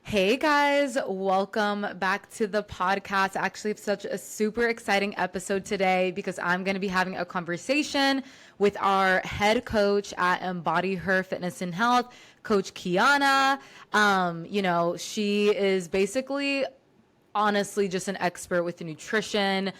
Hey guys, welcome back to the podcast. Actually, it's such a super exciting episode today because I'm going to be having a conversation with our head coach at Embody-HER Fitness and Health, Coach Kiana. She is basically honestly just an expert with nutrition.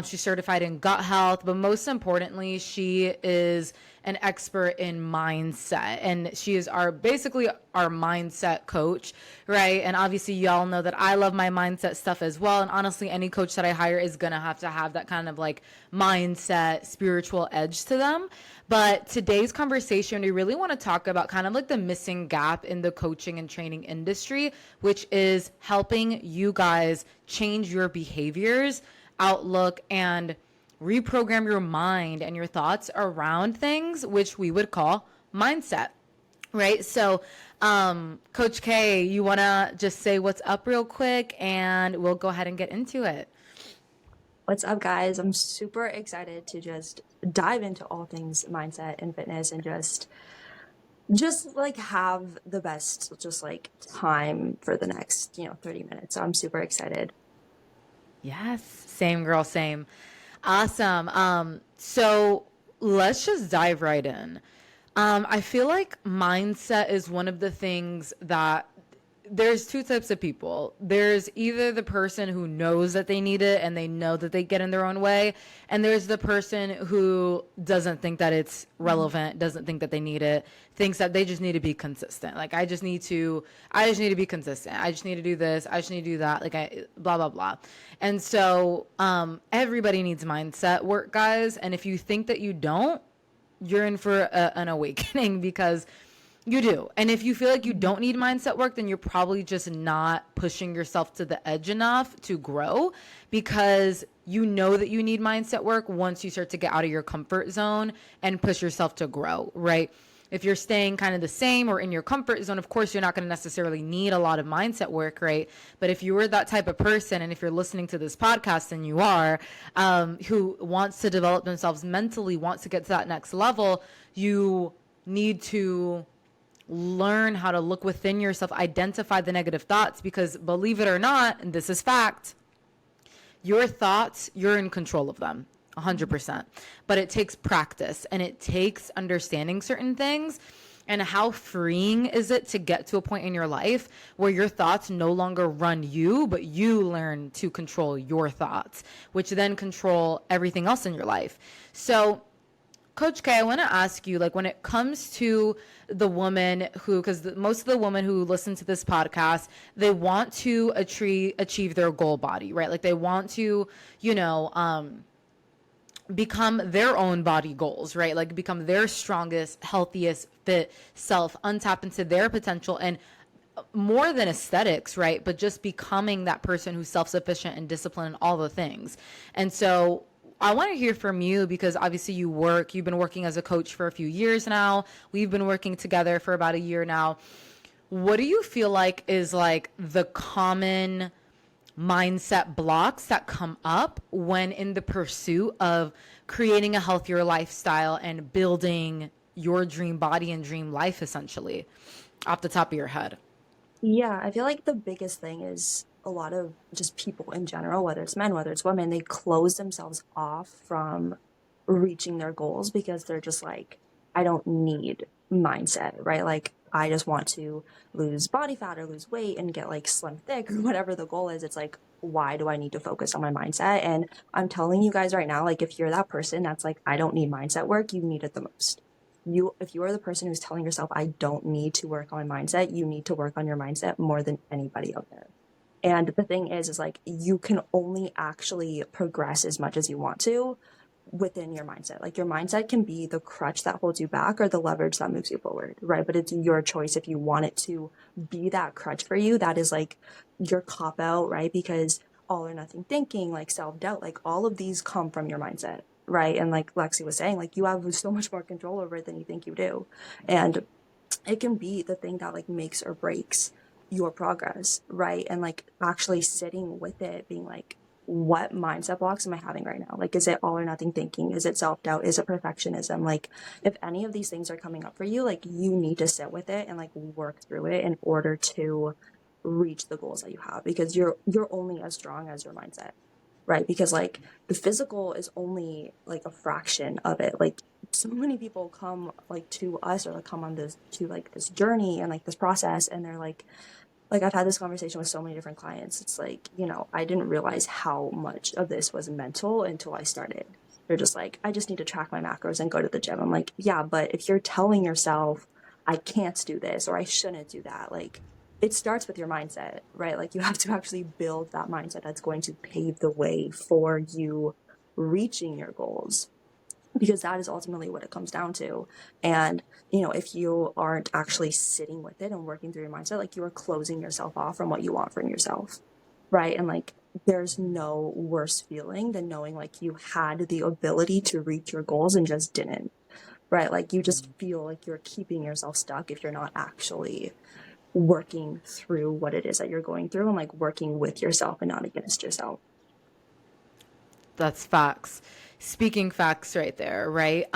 She's certified in gut health, but most importantly, she is an expert in mindset, and she is our basically our mindset coach, right? And obviously, y'all know that I love my mindset stuff as well. And honestly, any coach that I hire is gonna have to have that kind of like mindset, spiritual edge to them. But today's conversation, we really want to talk about kind of like the missing gap in the coaching and training industry, which is helping you guys change your behaviors, outlook, and reprogram your mind and your thoughts around things, which we would call mindset. Right. So, Coach K, you want to just say what's up real quick and we'll go ahead and get into it. What's up, guys? I'm super excited to just dive into all things mindset and fitness and just like have the best just like time for the next 30 minutes. So I'm super excited. Yes. Same girl, same. Awesome. So let's just dive right in. I feel like mindset is one of the things that there's two types of people. There's either the person who knows that they need it and they know that they get in their own way, and there's the person who doesn't think that it's relevant, doesn't think that they need it, thinks that they just need to be consistent. Like I just need to be consistent. I just need to do this, I just need to do that, like I blah blah blah. And so everybody needs mindset work, guys, and if you think that you don't, you're in for an awakening because you do. And if you feel like you don't need mindset work, then you're probably just not pushing yourself to the edge enough to grow, because you know that you need mindset work once you start to get out of your comfort zone and push yourself to grow, right? If you're staying kind of the same or in your comfort zone, of course, you're not going to necessarily need a lot of mindset work, right? But if you were that type of person, and if you're listening to this podcast and you are, who wants to develop themselves mentally, wants to get to that next level, you need to learn how to look within yourself, identify the negative thoughts, because believe it or not, and this is fact, your thoughts, you're in control of them 100%. But it takes practice and it takes understanding certain things. And how freeing is it to get to a point in your life where your thoughts no longer run you, but you learn to control your thoughts, which then control everything else in your life. So Coach K, I want to ask you, like, when it comes to the woman who, because most of the women who listen to this podcast, they want to achieve their goal body, right? Like, they want to, you know, become their own body goals, right? Like, become their strongest, healthiest, fit self, untap into their potential, and more than aesthetics, right? But just becoming that person who's self sufficient and disciplined and all the things. And so, I want to hear from you because obviously you've been working as a coach for a few years now. We've been working together for about a year now. What do you feel like is like the common mindset blocks that come up when in the pursuit of creating a healthier lifestyle and building your dream body and dream life, essentially, off the top of your head? Yeah, I feel like the biggest thing is a lot of just people in general, whether it's men, whether it's women, they close themselves off from reaching their goals because they're just like, I don't need mindset, right? Like, I just want to lose body fat or lose weight and get like slim thick or whatever the goal is. It's like, why do I need to focus on my mindset? And I'm telling you guys right now, like, if you're that person that's like, I don't need mindset work, you need it the most. If you are the person who's telling yourself, I don't need to work on my mindset, you need to work on your mindset more than anybody out there. And the thing is like, you can only actually progress as much as you want to within your mindset. Like, your mindset can be the crutch that holds you back or the leverage that moves you forward, right? But it's your choice if you want it to be that crutch for you. That is like your cop out, right? Because all or nothing thinking, like self-doubt, like all of these come from your mindset, right? And like Lexi was saying, like, you have so much more control over it than you think you do. And it can be the thing that like makes or breaks your progress, right? And like actually sitting with it, being like, what mindset blocks am I having right now? Like, is it all or nothing thinking? Is it self-doubt? Is it perfectionism? Like, if any of these things are coming up for you, like, you need to sit with it and like work through it in order to reach the goals that you have, because you're only as strong as your mindset, right? Because like the physical is only like a fraction of it. Like so many people come like to us, or like come on this to like this journey and like this process, and they're like I've had this conversation with so many different clients. It's like, I didn't realize how much of this was mental until I started. They're just like, I just need to track my macros and go to the gym. I'm like, yeah, but if you're telling yourself I can't do this or I shouldn't do that, like it starts with your mindset, right? Like you have to actually build that mindset that's going to pave the way for you reaching your goals, because that is ultimately what it comes down to. And, if you aren't actually sitting with it and working through your mindset, like you are closing yourself off from what you want from yourself. Right. And like, there's no worse feeling than knowing like you had the ability to reach your goals and just didn't. Right. Like you just feel like you're keeping yourself stuck if you're not actually working through what it is that you're going through, and like working with yourself and not against yourself. That's facts. Speaking facts right there, right?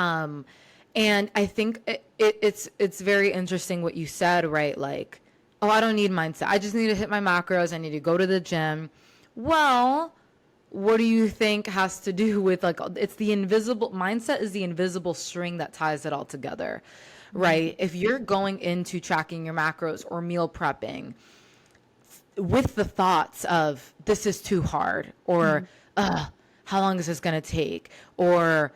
And I think it's very interesting what you said, right? Like, oh, I don't need mindset. I just need to hit my macros. I need to go to the gym. Well, what do you think has to do with like it's the invisible mindset is the invisible string that ties it all together, right? If you're going into tracking your macros or meal prepping with the thoughts of this is too hard, or how long is this going to take, or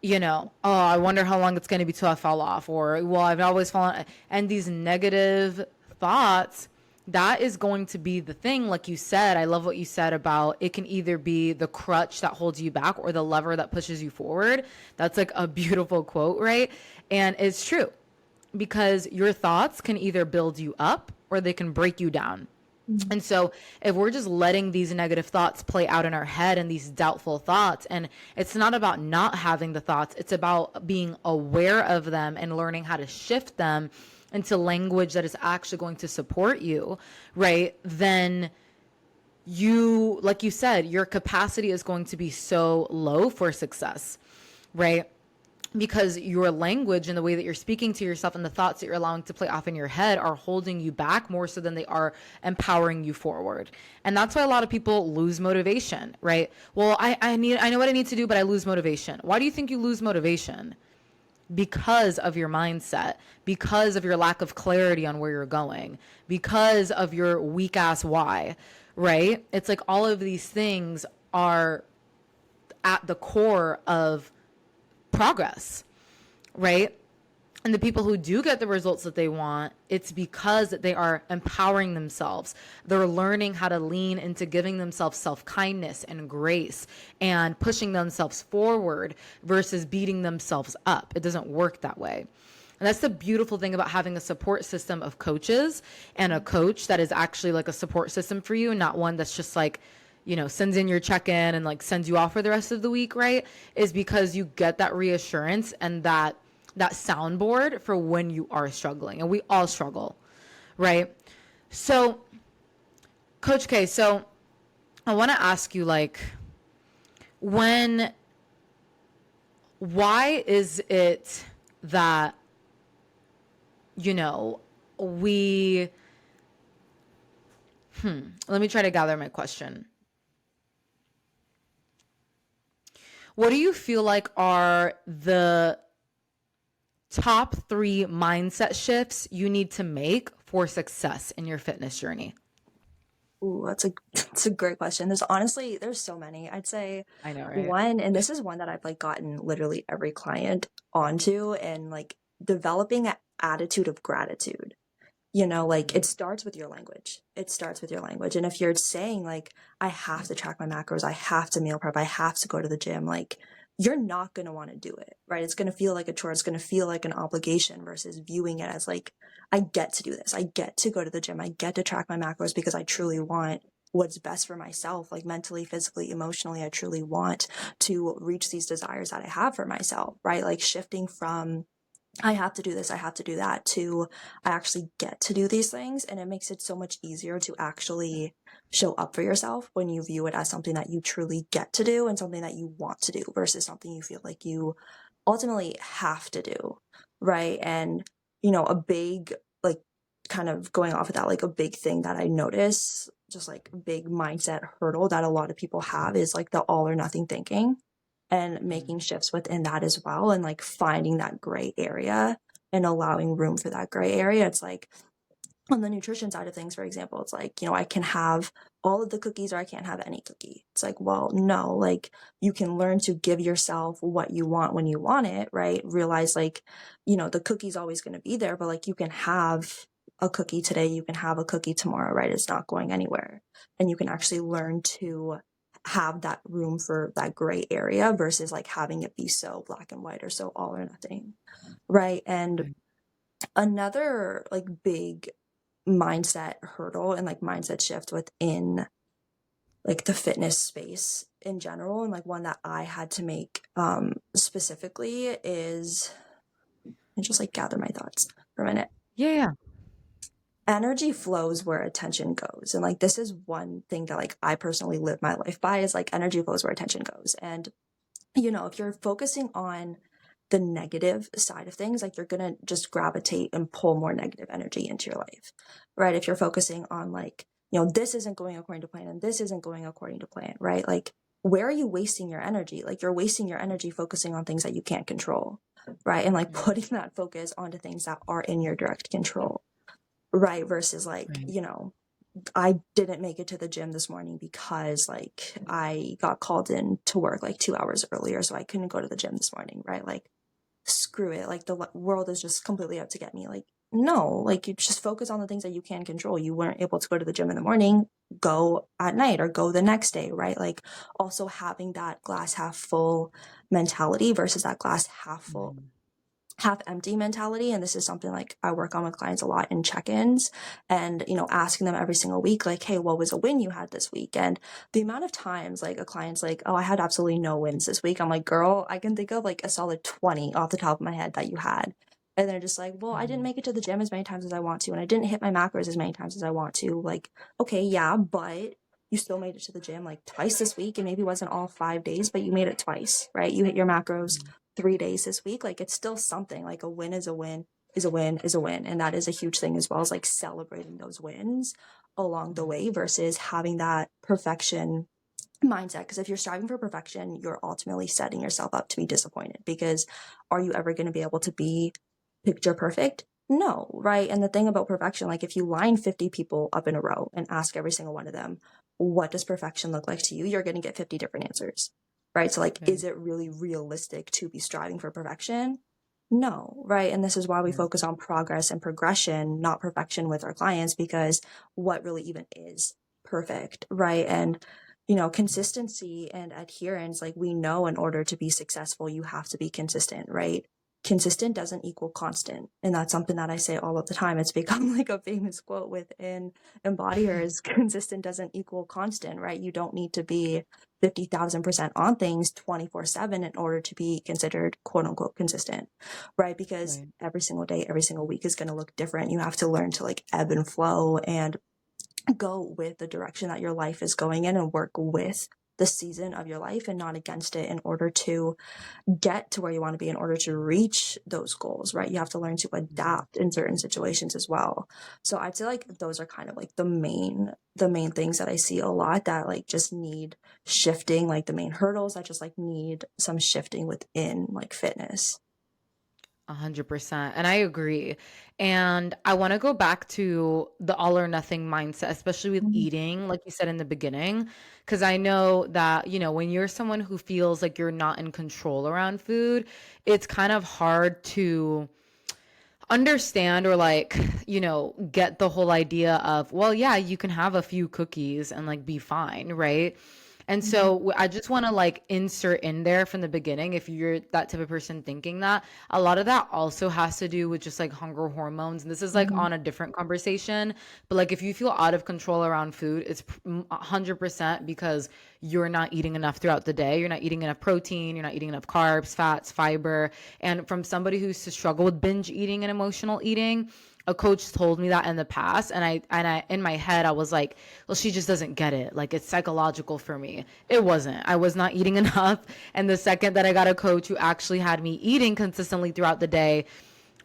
oh, I wonder how long it's going to be till I fall off, or well, I've always fallen, and these negative thoughts, that is going to be the thing. Like you said, I love what you said about it can either be the crutch that holds you back or the lever that pushes you forward. That's like a beautiful quote, right? And it's true, because your thoughts can either build you up or they can break you down. And so if we're just letting these negative thoughts play out in our head and these doubtful thoughts, and it's not about not having the thoughts, it's about being aware of them and learning how to shift them into language that is actually going to support you, right? Then you, like you said, your capacity is going to be so low for success, right? Because your language and the way that you're speaking to yourself and the thoughts that you're allowing to play off in your head are holding you back more so than they are empowering you forward. And that's why a lot of people lose motivation, right? Well, I know what I need to do, but I lose motivation. Why do you think you lose motivation? Because of your mindset, because of your lack of clarity on where you're going, because of your weak ass why, right? It's like all of these things are at the core of progress, right? And the people who do get the results that they want, it's because they are empowering themselves. They're learning how to lean into giving themselves self-kindness and grace and pushing themselves forward versus beating themselves up. It doesn't work that way. And that's the beautiful thing about having a support system of coaches and a coach that is actually like a support system for you, not one that's just like, sends in your check-in and like sends you off for the rest of the week, right? Is because you get that reassurance and that soundboard for when you are struggling. And we all struggle, right? So, Coach K, so I want to ask you, like, why is it that, we, let me try to gather my question. What do you feel like are the top 3 mindset shifts you need to make for success in your fitness journey? Ooh, that's a great question. There's so many. I'd say I know, right? one, and this is one that I've like gotten literally every client onto, and like developing an attitude of gratitude. Like it starts with your language. It starts with your language. And if you're saying like, I have to track my macros, I have to meal prep, I have to go to the gym, like you're not going to want to do it, right? It's going to feel like a chore. It's going to feel like an obligation versus viewing it as like, I get to do this. I get to go to the gym. I get to track my macros because I truly want what's best for myself, like mentally, physically, emotionally. I truly want to reach these desires that I have for myself, right? Like shifting from I have to do this, I have to do that, to I actually get to do these things. And it makes it so much easier to actually show up for yourself when you view it as something that you truly get to do and something that you want to do versus something you feel like you ultimately have to do. Right. And, a big like kind of going off of that, like a big thing that I notice, just like a big mindset hurdle that a lot of people have is like the all or nothing thinking, and making shifts within that as well, and like finding that gray area and allowing room for that gray area. It's like on the nutrition side of things, for example, it's like, I can have all of the cookies or I can't have any cookie. It's like, well, no, like you can learn to give yourself what you want when you want it, right? Realize like, the cookie's always going to be there, but like you can have a cookie today, you can have a cookie tomorrow, right? It's not going anywhere. And you can actually learn to have that room for that gray area versus like having it be so black and white or so all or nothing, right? And another like big mindset hurdle and like mindset shift within like the fitness space in general, and like one that I had to make specifically is, and just like gather my thoughts for a minute. Yeah. Energy flows where attention goes. And like this is one thing that like I personally live my life by, is like energy flows where attention goes. And if you're focusing on the negative side of things, like you're gonna just gravitate and pull more negative energy into your life, right? If you're focusing on like, this isn't going according to plan and this isn't going according to plan, right? Like, where are you wasting your energy? Like you're wasting your energy focusing on things that you can't control, right? And like putting that focus onto things that are in your direct control, right? Versus like, I didn't make it to the gym this morning because like I got called in to work like 2 hours earlier, so I couldn't go to the gym this morning, right? Like, screw it. Like the world is just completely out to get me. Like, no, like you just focus on the things that you can control. You weren't able to go to the gym in the morning, go at night or go the next day, right? Like also having that glass half full mentality versus that glass half empty mentality. And this is something like I work on with clients a lot in check-ins, and asking them every single week, like, hey, what was a win you had this week? And the amount of times like a client's like, oh, I had absolutely no wins this week. I'm like, girl, I can think of like a solid 20 off the top of my head that you had. And they're just like, well, I didn't make it to the gym as many times as I want to, and I didn't hit my macros as many times as I want to. Like, okay, yeah, but you still made it to the gym like twice this week, and maybe it wasn't all 5 days, but you made it twice, right? You hit your macros 3 days this week. Like, it's still something. Like, a win is a win is a win is a win. And that is a huge thing, as well as like celebrating those wins along the way versus having that perfection mindset. Because if you're striving for perfection, you're ultimately setting yourself up to be disappointed, because are you ever going to be able to be picture perfect? No, right? And the thing about perfection, like if you line 50 people up in a row and ask every single one of them, what does perfection look like to you? You're going to get 50 different answers, right? So like, is it really realistic to be striving for perfection? No, right? And this is why we focus on progress and progression, not perfection with our clients, because what really even is perfect, right? And consistency and adherence, like we know in order to be successful, you have to be consistent, right? Consistent doesn't equal constant. And that's something that I say all of the time. It's become like a famous quote within Embody-HER is consistent doesn't equal constant, right? You don't need to be 50,000% on things 24/7 in order to be considered quote unquote consistent, right? Because every single day, every single week is going to look different. You have to learn to like ebb and flow and go with the direction that your life is going in, and work with the season of your life and not against it, in order to get to where you want to be, in order to reach those goals, right? You have to learn to adapt in certain situations as well. So I'd say like those are kind of like the main things that I see a lot that like just need shifting, like the main hurdles that just like need some shifting within like fitness. 100%. And I agree. And I want to go back to the all or nothing mindset, especially with Mhm. eating, like you said in the beginning. Because I know that, when you're someone who feels like you're not in control around food, it's kind of hard to understand or like, get the whole idea of, well, yeah, you can have a few cookies and like be fine, right? And so I just want to like insert in there from the beginning, if you're that type of person thinking that, a lot of that also has to do with just like hunger hormones. And this is like Mhm. on a different conversation. But like if you feel out of control around food, it's 100% because you're not eating enough throughout the day. You're not eating enough protein. You're not eating enough carbs, fats, fiber. And from somebody who's to struggle with binge eating and emotional eating, a coach told me that in the past, and I in my head I was like, well, she just doesn't get it, like it's psychological for me. It wasn't. I was not eating enough, and the second that I got a coach who actually had me eating consistently throughout the day,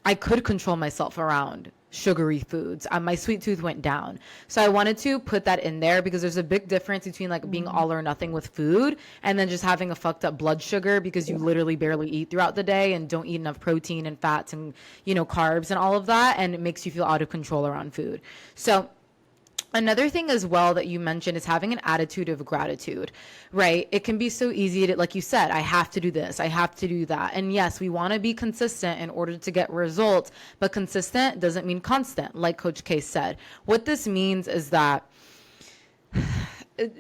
I could control myself around sugary foods. My sweet tooth went down. So I wanted to put that in there because there's a big difference between like being all or nothing with food and then just having a fucked up blood sugar because you literally barely eat throughout the day and don't eat enough protein and fats and, carbs and all of that. And it makes you feel out of control around food. So another thing as well that you mentioned is having an attitude of gratitude, right? It can be so easy to, like you said, I have to do this, I have to do that. And yes, we want to be consistent in order to get results, but consistent doesn't mean constant, like Coach K said. What this means is that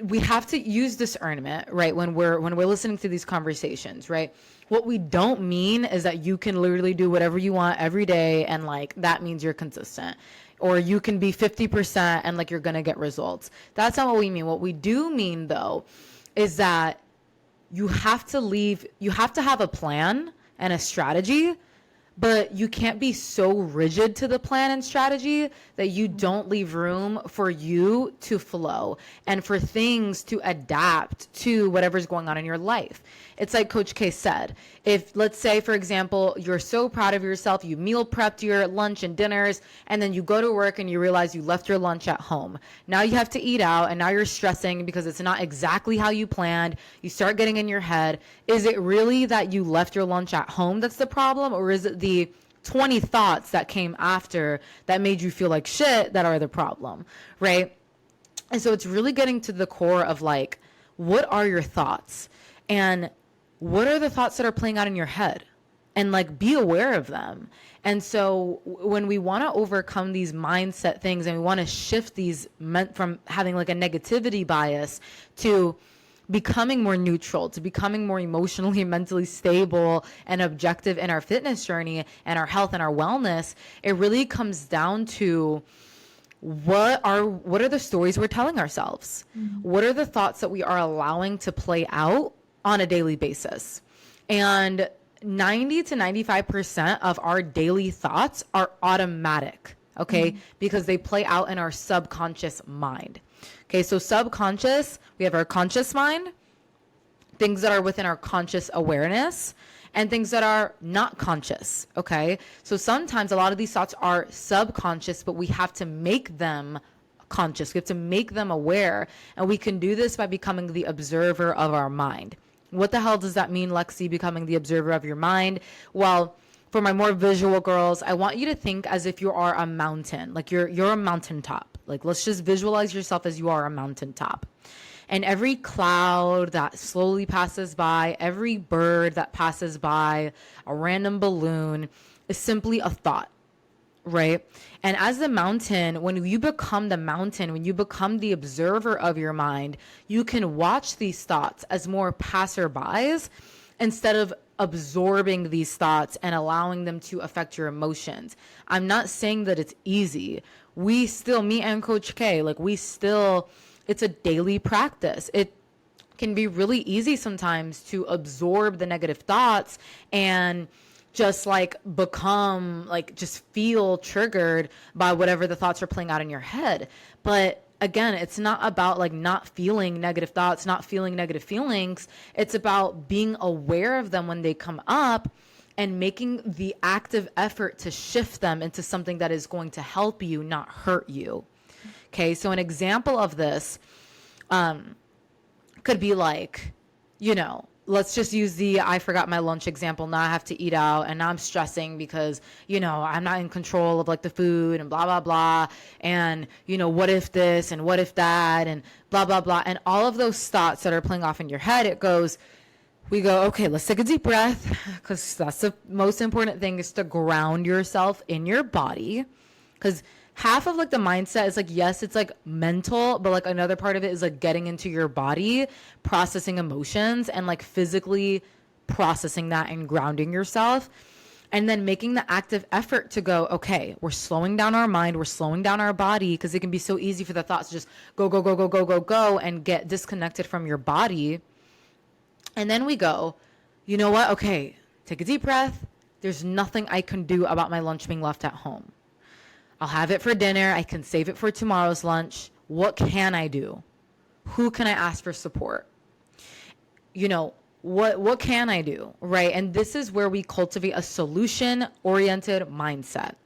we have to use discernment, right? When we're listening to these conversations, right? What we don't mean is that you can literally do whatever you want every day and like that means you're consistent. Or you can be 50% and like you're gonna get results. That's not what we mean. What we do mean though is that you have to have a plan and a strategy, but you can't be so rigid to the plan and strategy that you don't leave room for you to flow and for things to adapt to whatever's going on in your life. It's like Coach K said, if let's say, for example, you're so proud of yourself, you meal prepped your lunch and dinners, and then you go to work and you realize you left your lunch at home. Now you have to eat out and now you're stressing because it's not exactly how you planned. You start getting in your head. Is it really that you left your lunch at home that's the problem? Or is it the 20 thoughts that came after that made you feel like shit that are the problem, right? And so it's really getting to the core of like, what are your thoughts? And what are the thoughts that are playing out in your head? And like, be aware of them. And so when we want to overcome these mindset things and we want to shift these from having like a negativity bias to becoming more neutral, to becoming more emotionally and mentally stable and objective in our fitness journey and our health and our wellness, it really comes down to what are the stories we're telling ourselves? What are the thoughts that we are allowing to play out on a daily basis? And 90 to 95% of our daily thoughts are automatic, okay? Because they play out in our subconscious mind. Okay, so subconscious, we have our conscious mind, things that are within our conscious awareness, and things that are not conscious, okay? So sometimes a lot of these thoughts are subconscious, but we have to make them conscious. We have to make them aware, and we can do this by becoming the observer of our mind. What the hell does that mean, Lexi, becoming the observer of your mind? Well, for my more visual girls, I want you to think as if you are a mountain, like you're a mountaintop. Like, let's just visualize yourself as you are a mountaintop. And every cloud that slowly passes by, every bird that passes by, a random balloon is simply a thought, right? And as the mountain, when you become the mountain, when you become the observer of your mind, you can watch these thoughts as more passerbys instead of absorbing these thoughts and allowing them to affect your emotions. I'm not saying that it's easy. We still, me and Coach K, like it's a daily practice. It can be really easy sometimes to absorb the negative thoughts and just like become like just feel triggered by whatever the thoughts are playing out in your head. But again, it's not about like not feeling negative thoughts, not feeling negative feelings. It's about being aware of them when they come up and making the active effort to shift them into something that is going to help you, not hurt you. Okay, so an example of this could be like, let's just use the I forgot my lunch example. Now I have to eat out and now I'm stressing because, I'm not in control of like the food and blah, blah, blah. And, what if this and what if that and blah, blah, blah. And all of those thoughts that are playing off in your head, we go, okay, let's take a deep breath because that's the most important thing is to ground yourself in your body. Because half of like the mindset is like, yes, it's like mental, but like another part of it is like getting into your body, processing emotions and like physically processing that and grounding yourself. And then making the active effort to go, okay, we're slowing down our mind, we're slowing down our body because it can be so easy for the thoughts to just go, go, go, go, go, go, go and get disconnected from your body. And then we go, you know what? Okay, take a deep breath. There's nothing I can do about my lunch being left at home. I'll have it for dinner. I can save it for tomorrow's lunch. What can I do? Who can I ask for support? What can I do, right? And this is where we cultivate a solution-oriented mindset,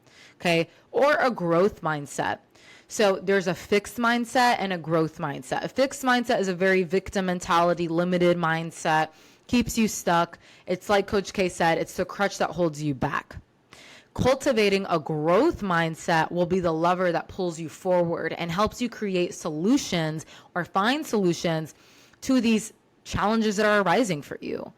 Okay. Or a growth mindset. So there's a fixed mindset and a growth mindset. A fixed mindset is a very victim mentality, limited mindset, keeps you stuck. It's like Coach K said, it's the crutch that holds you back. Cultivating a growth mindset will be the lever that pulls you forward and helps you create solutions or find solutions to these challenges that are arising for you,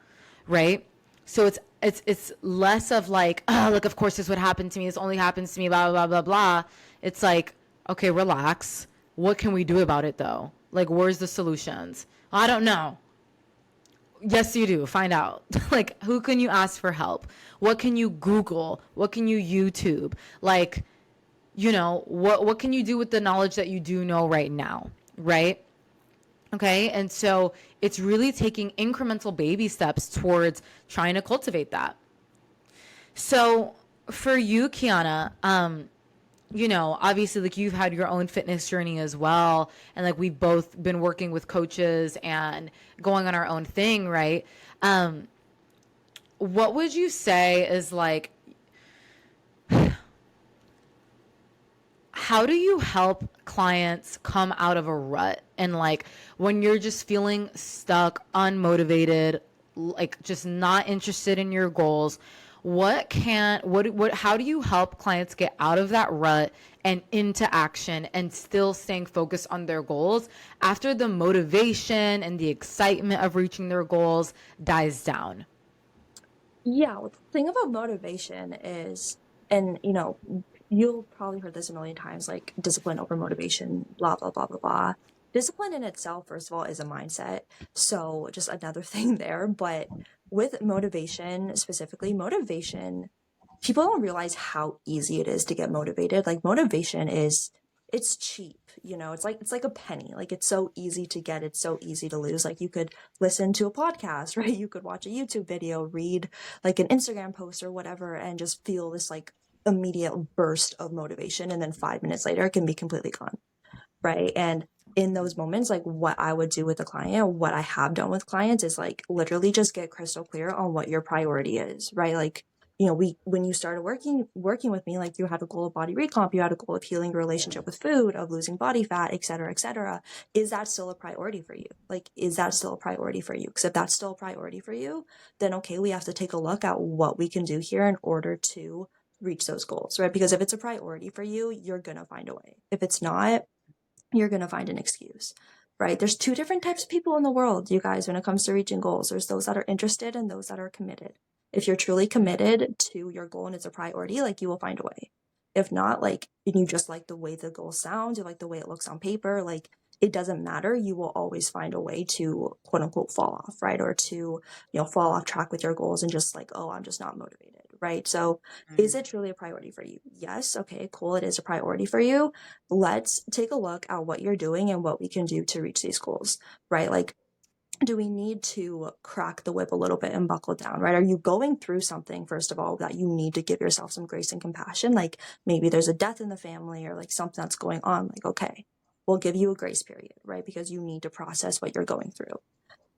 right? So it's less of like, oh, look, of course this would happen to me. This only happens to me, blah, blah, blah, blah. It's like, okay, relax. What can we do about it though? Like, where's the solutions? I don't know. Yes, you do. Find out. Like, who can you ask for help? What can you Google? What can you YouTube? Like, what can you do with the knowledge that you do know right now, right? Okay? And so it's really taking incremental baby steps towards trying to cultivate that. So for you, Kiana, obviously like you've had your own fitness journey as well. And like we've both been working with coaches and going on our own thing, right? What would you say is like, how do you help clients come out of a rut and like when you're just feeling stuck, unmotivated, like just not interested in your goals? How do you help clients get out of that rut and into action and still staying focused on their goals after the motivation and the excitement of reaching their goals dies down? Yeah, well, the thing about motivation is, and you'll probably heard this a million times, like discipline over motivation, blah, blah, blah, blah, blah. Discipline in itself, first of all, is a mindset. So just another thing there. But with motivation, specifically, motivation, people don't realize how easy it is to get motivated. Like motivation is, it's cheap, it's like a penny. Like it's so easy to get, it's so easy to lose. Like you could listen to a podcast, right? You could watch a YouTube video, read like an Instagram post or whatever, and just feel this like immediate burst of motivation. And then 5 minutes later, it can be completely gone, right? And in those moments, like what I would do with a client, what I have done with clients is like literally just get crystal clear on what your priority is, right? Like, when you started working with me, like you had a goal of body recomp, you had a goal of healing your relationship with food, of losing body fat, et cetera, et cetera. Is that still a priority for you? Like, is that still a priority for you? Because if that's still a priority for you, then okay, we have to take a look at what we can do here in order to reach those goals, right? Because if it's a priority for you, you're going to find a way. If it's not, you're going to find an excuse, right? There's two different types of people in the world, you guys, when it comes to reaching goals. There's those that are interested and those that are committed. If you're truly committed to your goal and it's a priority, like you will find a way. If not, like, and you just like the way the goal sounds, you like the way it looks on paper, like it doesn't matter. You will always find a way to quote unquote fall off, right? Or to, fall off track with your goals and just like, oh, I'm just not motivated, right? So is it truly a priority for you? Yes. Okay, cool. It is a priority for you. Let's take a look at what you're doing and what we can do to reach these goals, right? Like, do we need to crack the whip a little bit and buckle down, right? Are you going through something, first of all, that you need to give yourself some grace and compassion? Like maybe there's a death in the family or like something that's going on. Like, okay, we'll give you a grace period, right? Because you need to process what you're going through.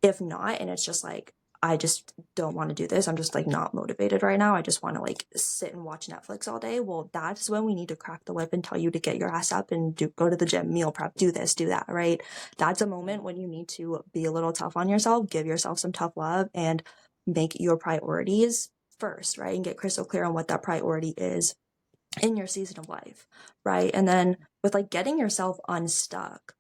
If not, and it's just like, I just don't want to do this, I'm just like not motivated right now, I just want to like sit and watch Netflix all day, well, that's when we need to crack the whip and tell you to get your ass up and go to the gym, meal prep, do this, do that, right? That's a moment when you need to be a little tough on yourself, give yourself some tough love, and make your priorities first, right? And get crystal clear on what that priority is in your season of life, right? And then with like getting yourself unstuck,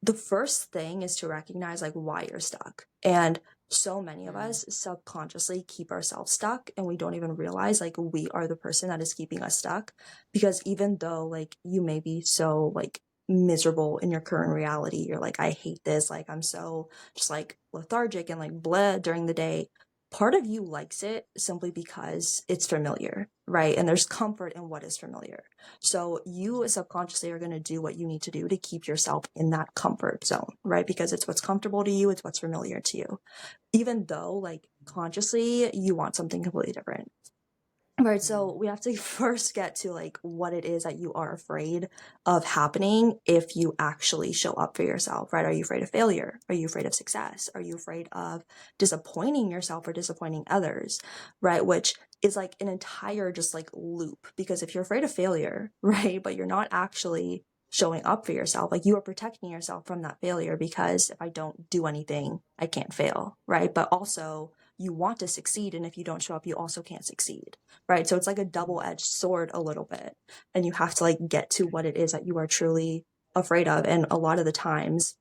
the first thing is to recognize like why you're stuck. And so many of us subconsciously keep ourselves stuck and we don't even realize like we are the person that is keeping us stuck. Because even though like you may be so like miserable in your current reality, you're like, I hate this, like I'm so just like lethargic and like blah during the day, part of you likes it simply because it's familiar, right? And there's comfort in what is familiar. So you subconsciously are going to do what you need to do to keep yourself in that comfort zone, right? Because it's what's comfortable to you, it's what's familiar to you. Even though like consciously you want something completely different. Right, so we have to first get to like what it is that you are afraid of happening if you actually show up for yourself, right? Are you afraid of failure? Are you afraid of success? Are you afraid of disappointing yourself or disappointing others, right? Which is like an entire just like loop, because if you're afraid of failure, right, but you're not actually showing up for yourself, like you are protecting yourself from that failure, because if I don't do anything, I can't fail, right? But also you want to succeed, and if you don't show up, you also can't succeed, right? So it's like a double-edged sword a little bit, and you have to like get to what it is that you are truly afraid of. And a lot of the times,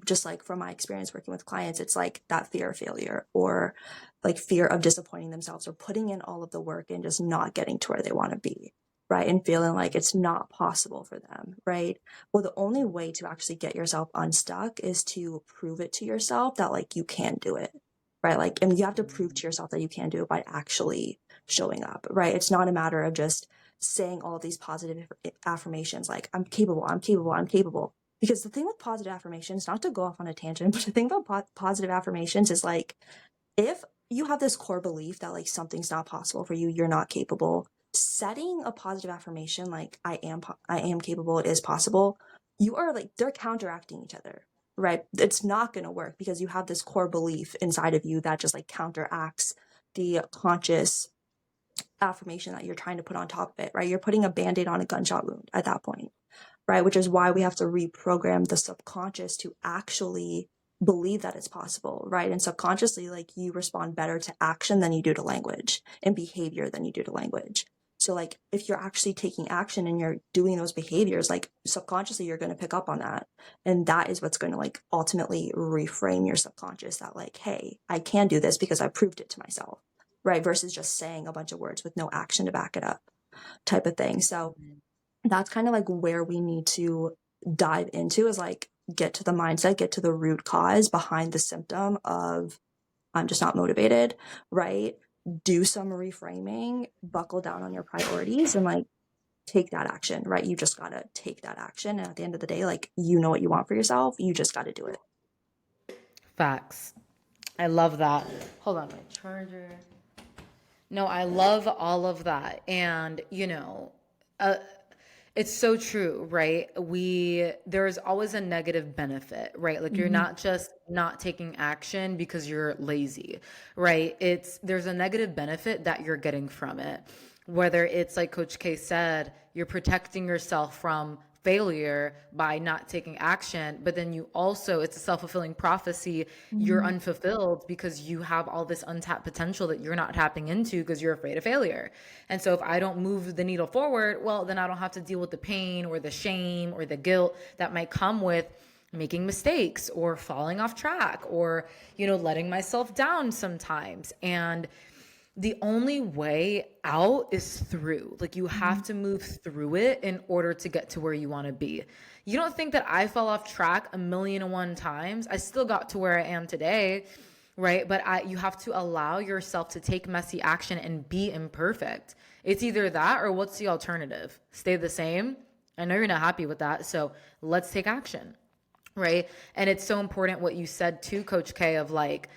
just like from my experience working with clients, it's like that fear of failure, or like fear of disappointing themselves, or putting in all of the work and just not getting to where they want to be, right? And feeling like it's not possible for them, right? Well, the only way to actually get yourself unstuck is to prove it to yourself that like you can do it, right? Like, and you have to prove to yourself that you can do it by actually showing up, right? It's not a matter of just saying all of these positive affirmations like I'm capable, I'm capable, I'm capable. Because the thing with positive affirmations, not to go off on a tangent, but the thing about positive affirmations is like, if you have this core belief that like something's not possible for you, you're not capable, setting a positive affirmation like I am capable, it is possible, you are like, they're counteracting each other, right? It's not going to work because you have this core belief inside of you that just like counteracts the conscious affirmation that you're trying to put on top of it, right? You're putting a band-aid on a gunshot wound at that point, right? Which is why we have to reprogram the subconscious to actually believe that it's possible, right? And subconsciously, like, you respond better to action than you do to language, and behavior than you do to language. So like, if you're actually taking action and you're doing those behaviors, like subconsciously you're going to pick up on that. And that is what's going to like ultimately reframe your subconscious that like, hey, I can do this because I proved it to myself, right? Versus just saying a bunch of words with no action to back it up, type of thing. So that's kind of like where we need to dive into, is like, get to the mindset, get to the root cause behind the symptom of I'm just not motivated, right? Do some reframing, buckle down on your priorities, and like take that action, right? You just got to take that action. And at the end of the day, like, you know what you want for yourself. You just got to do it. Facts. I love that. Hold on, my charger. No, I love all of that. And, uh, it's so true, right? There's always a negative benefit, right? Like, you're Mm-hmm. not just not taking action because you're lazy, right? There's a negative benefit that you're getting from it. Whether it's like Coach K said, you're protecting yourself from failure by not taking action, but then it's a self-fulfilling prophecy. You're Mm-hmm. unfulfilled because you have all this untapped potential that you're not tapping into because you're afraid of failure. And so if I don't move the needle forward, well, then I don't have to deal with the pain or the shame or the guilt that might come with making mistakes or falling off track, or letting myself down sometimes. And the only way out is through. Like, you have to move through it in order to get to where you want to be. You don't think that I fell off track a million and one times. I still got to where I am today, right? But you have to allow yourself to take messy action and be imperfect. It's either that, or what's the alternative? Stay the same? I know you're not happy with that, so let's take action, right? And it's so important what you said too, Coach K, of like,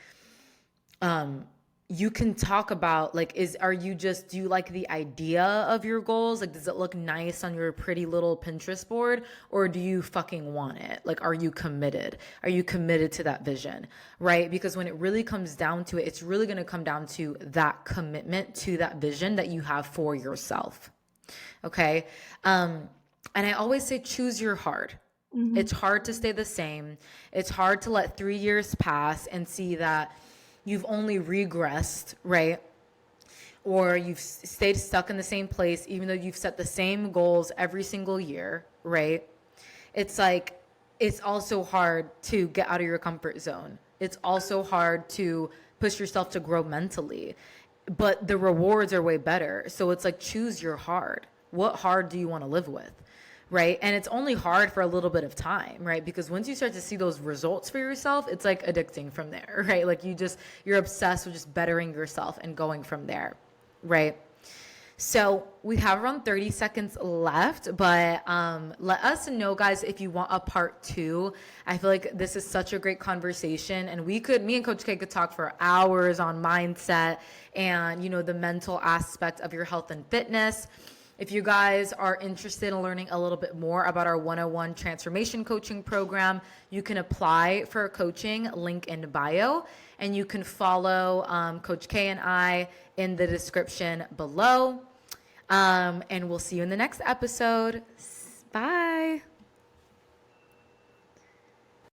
you can talk about like, do you like the idea of your goals? Like, does it look nice on your pretty little Pinterest board, or do you fucking want it? Like, are you committed? Are you committed to that vision? Right? Because when it really comes down to it, it's really going to come down to that commitment to that vision that you have for yourself. Okay. And I always say, choose your hard. Mm-hmm. It's hard to stay the same. It's hard to let 3 years pass and see that you've only regressed, right? Or you've stayed stuck in the same place, even though you've set the same goals every single year, right? It's like, it's also hard to get out of your comfort zone. It's also hard to push yourself to grow mentally, but the rewards are way better. So it's like, choose your hard. What hard do you want to live with? Right. And it's only hard for a little bit of time, right? Because once you start to see those results for yourself, it's like addicting from there, right? Like, you're obsessed with just bettering yourself and going from there, right? So we have around 30 seconds left, but let us know, guys, if you want a part 2. I feel like this is such a great conversation, and me and Coach K could talk for hours on mindset and, the mental aspect of your health and fitness. If you guys are interested in learning a little bit more about our 101 transformation coaching program, you can apply for coaching, link in bio, and you can follow Coach K and I in the description below. And we'll see you in the next episode. Bye.